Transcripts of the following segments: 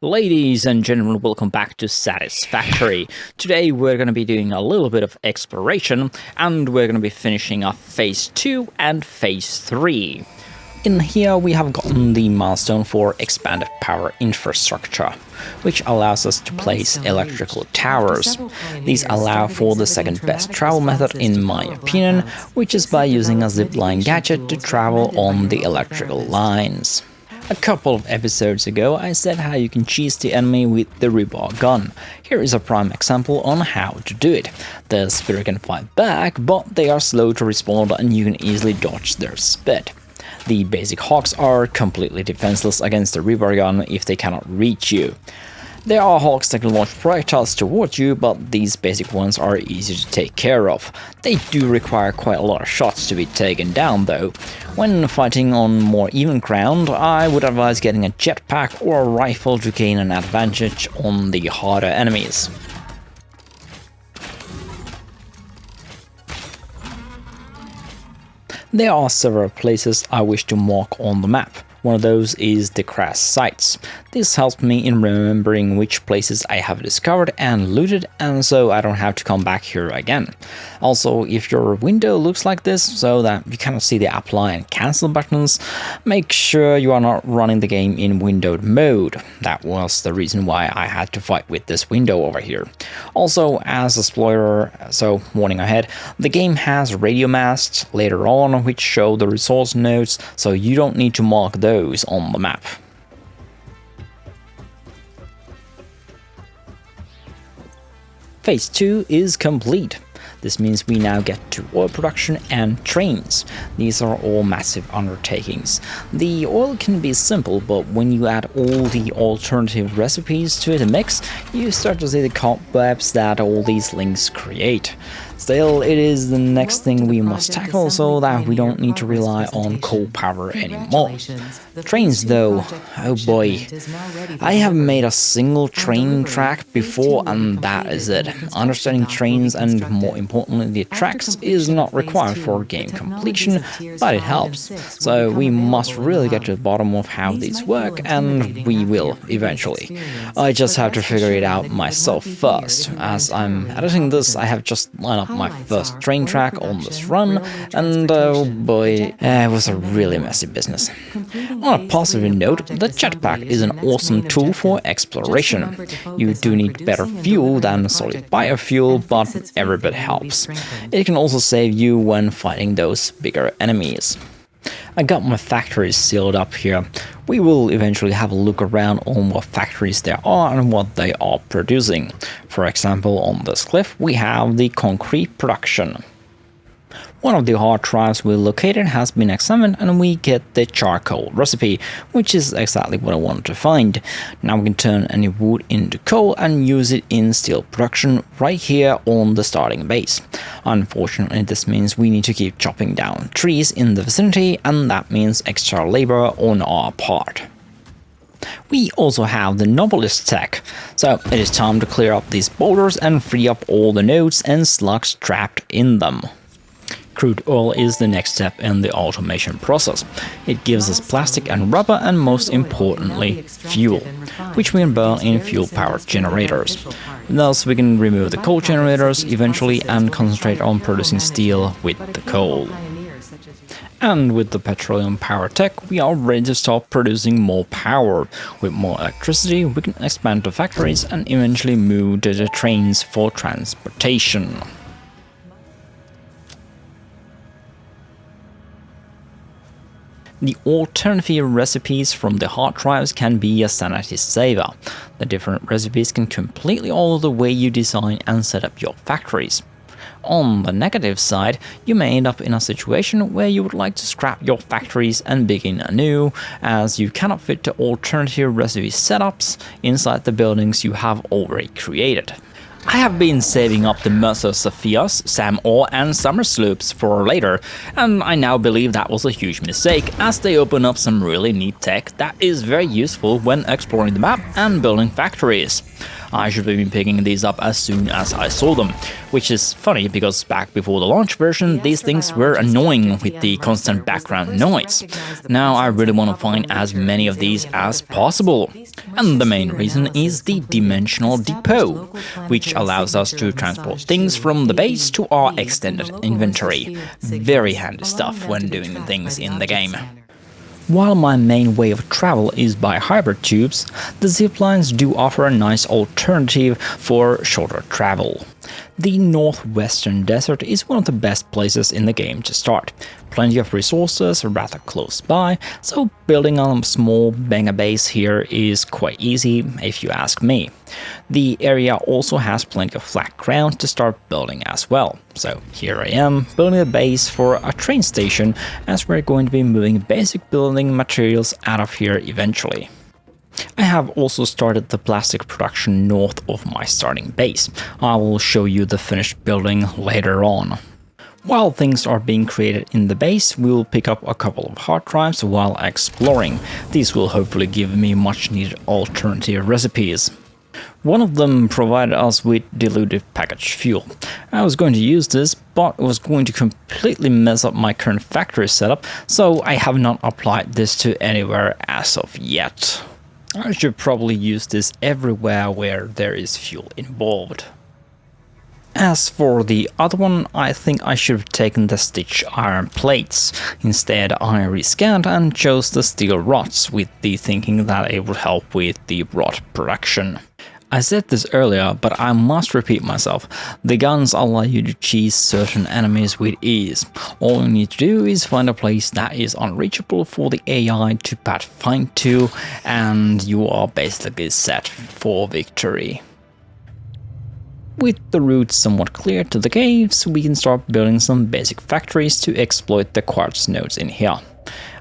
Ladies and gentlemen, welcome back to Satisfactory. Today we're going to be doing a little bit of exploration, and we're going to be finishing off Phase 2 and Phase 3. In here we have gotten the milestone for Expanded Power Infrastructure, which allows us to place electrical towers. These allow for the second best travel method in my opinion, which is by using a zipline gadget to travel on the electrical lines. A couple of episodes ago I said how you can cheese the enemy with the rebar gun. Here is a prime example on how to do it. The speeder can fight back, but they are slow to respond and you can easily dodge their spit. The basic hawks are completely defenseless against the rebar gun if they cannot reach you. There are hawks that can launch projectiles towards you, but these basic ones are easy to take care of. They do require quite a lot of shots to be taken down though. When fighting on more even ground, I would advise getting a jetpack or a rifle to gain an advantage on the harder enemies. There are several places I wish to mark on the map. One of those is the crash sites. This helps me in remembering which places I have discovered and looted, and so I don't have to come back here again. Also, if your window looks like this, so that you cannot see the apply and cancel buttons, make sure you are not running the game in windowed mode. That was the reason why I had to fight with this window over here. Also, as a spoiler, so warning ahead, the game has radio masts later on which show the resource nodes, so you don't need to mark those on the map. Phase 2 is complete. This means we now get to oil production and trains. These are all massive undertakings. The oil can be simple, but when you add all the alternative recipes to the mix, you start to see the cobwebs that all these links create. Still, it is the next thing we must tackle so that we don't need to rely on coal power anymore. Trains though, oh boy. I have made a single train track before and that is it. Understanding trains and more importantly the tracks is not required for game completion, but it helps. So we must really get to the bottom of how these work, and we will eventually. I just have to figure it out myself first. As I'm editing this, I have just lined up my first train track on this run, and oh boy, it was a really messy business. On a positive note, the jetpack is an awesome tool for exploration. You do need better fuel than solid biofuel, but every bit helps. It can also save you when fighting those bigger enemies. I got my factories sealed up here. We will eventually have a look around on what factories there are and what they are producing. For example, on this cliff we have the concrete production. One of the hard drives we located has been examined and we get the charcoal recipe, which is exactly what I wanted to find. Now we can turn any wood into coal and use it in steel production right here on the starting base. Unfortunately, this means we need to keep chopping down trees in the vicinity, and that means extra labor on our part. We also have the novelist tech, so it is time to clear up these boulders and free up all the nodes and slugs trapped in them. Crude oil is the next step in the automation process. It gives us plastic and rubber and most importantly fuel, which we can burn in fuel-powered generators. Thus we can remove the coal generators eventually and concentrate on producing steel with the coal. And with the petroleum power tech, we are ready to start producing more power. With more electricity, we can expand the factories and eventually move to the trains for transportation. The alternative recipes from the hard drives can be a sanity saver. The different recipes can completely alter the way you design and set up your factories. On the negative side, you may end up in a situation where you would like to scrap your factories and begin anew, as you cannot fit the alternative recipe setups inside the buildings you have already created. I have been saving up the Mercer Sophias, Sam Orr and Summer Sloops for later, and I now believe that was a huge mistake, as they open up some really neat tech that is very useful when exploring the map and building factories. I should have been picking these up as soon as I saw them, which is funny because back before the launch version these things were annoying with the constant background noise. Now I really want to find as many of these as possible. And the main reason is the Dimensional Depot, which allows us to transport things from the base to our extended inventory. Very handy stuff when doing things in the game. While my main way of travel is by hybrid tubes, the ziplines do offer a nice alternative for shorter travel. The northwestern desert is one of the best places in the game to start. Plenty of resources rather close by, so building a small banger base here is quite easy if you ask me. The area also has plenty of flat ground to start building as well. So here I am building a base for a train station, as we're going to be moving basic building materials out of here eventually. I have also started the plastic production north of my starting base. I will show you the finished building later on. While things are being created in the base, we will pick up a couple of hard drives while exploring. These will hopefully give me much needed alternative recipes. One of them provided us with diluted packaged fuel. I was going to use this, but it was going to completely mess up my current factory setup, so I have not applied this to anywhere as of yet. I should probably use this everywhere where there is fuel involved. As for the other one, I think I should have taken the stitch iron plates. Instead, I rescanned and chose the steel rods with the thinking that it would help with the rod production. I said this earlier, but I must repeat myself. The guns allow you to cheese certain enemies with ease. All you need to do is find a place that is unreachable for the AI to pathfind to, and you are basically set for victory. With the route somewhat clear to the caves, we can start building some basic factories to exploit the quartz nodes in here.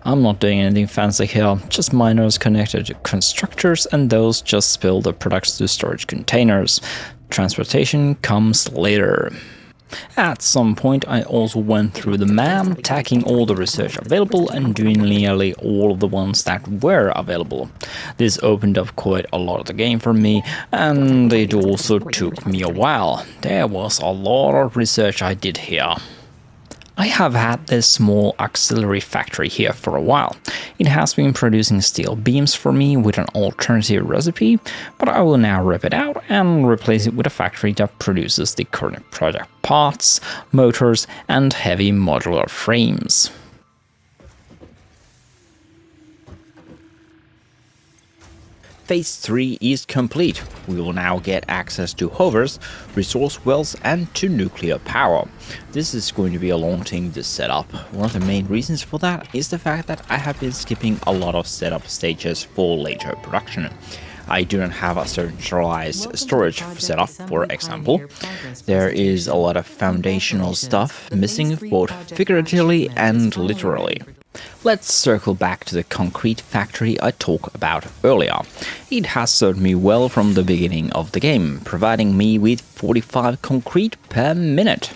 I'm not doing anything fancy here, just miners connected to constructors, and those just spill the products to storage containers. Transportation comes later. At some point I also went through the map, tagging all the research available and doing nearly all of the ones that were available. This opened up quite a lot of the game for me, and it also took me a while. There was a lot of research I did here. I have had this small auxiliary factory here for a while. It has been producing steel beams for me with an alternative recipe, but I will now rip it out and replace it with a factory that produces the current project parts, motors, and heavy modular frames. Phase 3 is complete. We will now get access to hovers, resource wells, and to nuclear power. This is going to be a long thing to set up. One of the main reasons for that is the fact that I have been skipping a lot of setup stages for later production. I do not have a centralized storage setup, for example. There is a lot of foundational stuff missing, both figuratively and literally. Let's circle back to the concrete factory I talked about earlier. It has served me well from the beginning of the game, providing me with 45 concrete per minute.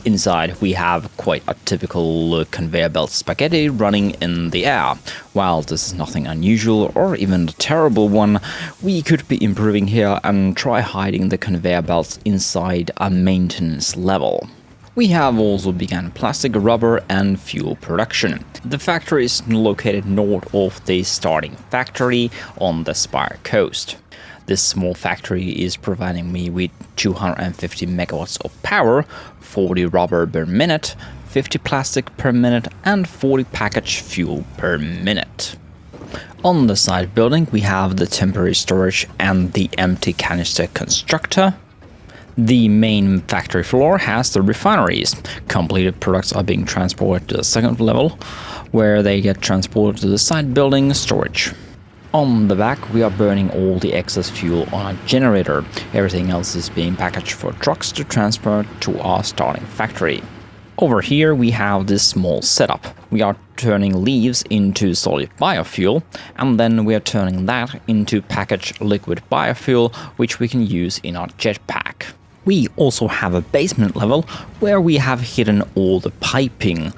Inside we have quite a typical conveyor belt spaghetti running in the air. While this is nothing unusual or even a terrible one, we could be improving here and try hiding the conveyor belts inside a maintenance level. We have also begun plastic, rubber, and fuel production. The factory is located north of the starting factory on the Spire coast. This small factory is providing me with 250 megawatts of power, 40 rubber per minute, 50 plastic per minute, and 40 packaged fuel per minute. On the side building we have the temporary storage and the empty canister constructor. The main factory floor has the refineries. Completed products are being transported to the second level, where they get transported to the side building storage. On the back we are burning all the excess fuel on a generator. Everything else is being packaged for trucks to transport to our starting factory. Over here we have this small setup. We are turning leaves into solid biofuel, and then we are turning that into packaged liquid biofuel, which we can use in our jetpack. We also have a basement level where we have hidden all the piping.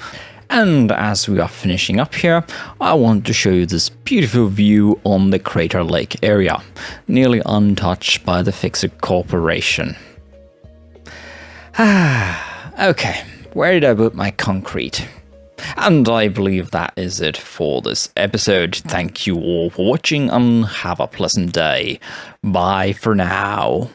And as we are finishing up here, I want to show you this beautiful view on the Crater Lake area, nearly untouched by the Fixit Corporation. Okay, where did I put my concrete? And I believe that is it for this episode. Thank you all for watching and have a pleasant day. Bye for now.